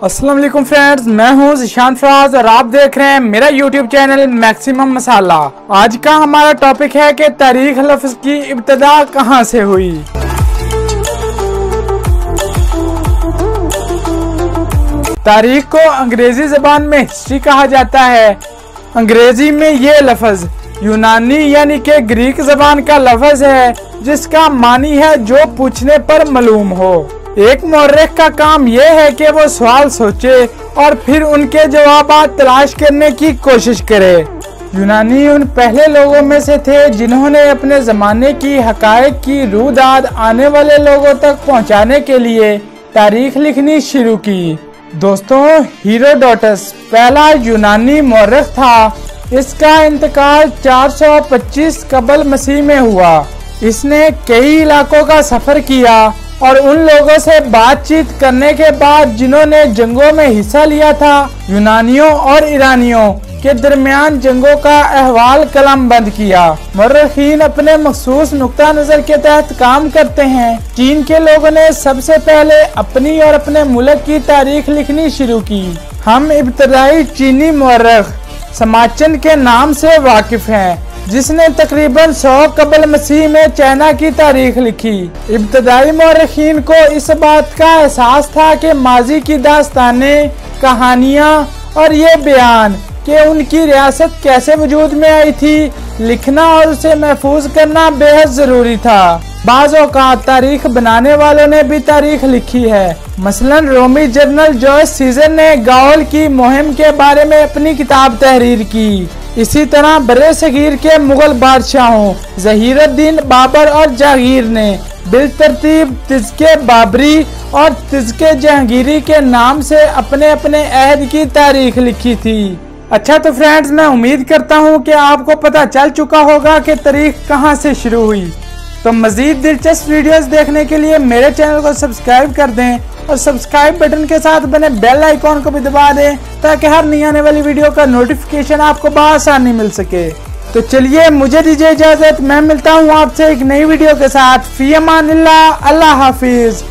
अस्सलाम वालेकुम फ्रेंड्स, मैं हूं ज़िशान फराज और आप देख रहे हैं मेरा यूट्यूब चैनल मैक्सिमम मसाला। आज का हमारा टॉपिक है कि तारीख लफ्ज़ की इब्तिदा कहां से हुई। तारीख को अंग्रेजी ज़बान में हिस्ट्री कहा जाता है। अंग्रेजी में ये लफ्ज़ यूनानी यानी कि ग्रीक ज़बान का लफ्ज़ है जिसका मानी है जो पूछने पर मालूम हो। एक मौर्रिख का काम यह है कि वो सवाल सोचे और फिर उनके जवाब तलाश करने की कोशिश करे। यूनानी उन पहले लोगों में से थे जिन्होंने अपने ज़माने की हकायक की रूदाद आने वाले लोगों तक पहुंचाने के लिए तारीख लिखनी शुरू की। दोस्तों, हेरोडोटस पहला यूनानी मौर्रिख था। इसका इंतकाल 425 कबल मसीह में हुआ। इसने कई इलाकों का सफर किया और उन लोगों से बातचीत करने के बाद जिन्होंने जंगों में हिस्सा लिया था, यूनानियों और ईरानियों के दरमियान जंगों का अहवाल कलमबंद किया। मौर्रिखीन अपने मखसूस नुक्ता नजर के तहत काम करते हैं। चीन के लोगों ने सबसे पहले अपनी और अपने मुल्क की तारीख लिखनी शुरू की। हम इब्तदाई चीनी मौर्रिख समाचन के नाम से वाकिफ हैं, जिसने तकरीबन 100 कबल मसीह में चाइना की तारीख लिखी। इब्तदाई मौर्रिखीन को इस बात का एहसास था कि माजी की दास्तानें, कहानियाँ और ये बयान कि उनकी रियासत कैसे वजूद में आई थी, लिखना और उसे महफूज करना बेहद जरूरी था। बाज़ औक़ात तारीख बनाने वालों ने भी तारीख लिखी है। मसलन रोमी जनरल जूलियस सीजर ने गाउल की मुहिम के बारे में अपनी किताब तहरीर की। इसी तरह बरे सगीर के मुगल बादशाहों ज़हीरुद्दीन बाबर और जहांगीर ने बिलतरतीब तिज़्के बाबरी और तिज़्के जहांगीरी के नाम से अपने अपने अहद की तारीख लिखी थी। अच्छा तो फ्रेंड्स, मैं उम्मीद करता हूँ कि आपको पता चल चुका होगा कि तारीख कहाँ से शुरू हुई। तो मज़ीद दिलचस्प वीडियोस देखने के लिए मेरे चैनल को सब्सक्राइब कर दें और सब्सक्राइब बटन के साथ बने बेल आइकॉन को भी दबा दें ताकि हर नई आने वाली वीडियो का नोटिफिकेशन आपको बआसानी मिल सके। तो चलिए मुझे दीजिए इजाजत, मैं मिलता हूँ आपसे एक नई वीडियो के साथ। फी अमानिल्लाह, अल्लाह हाफिज।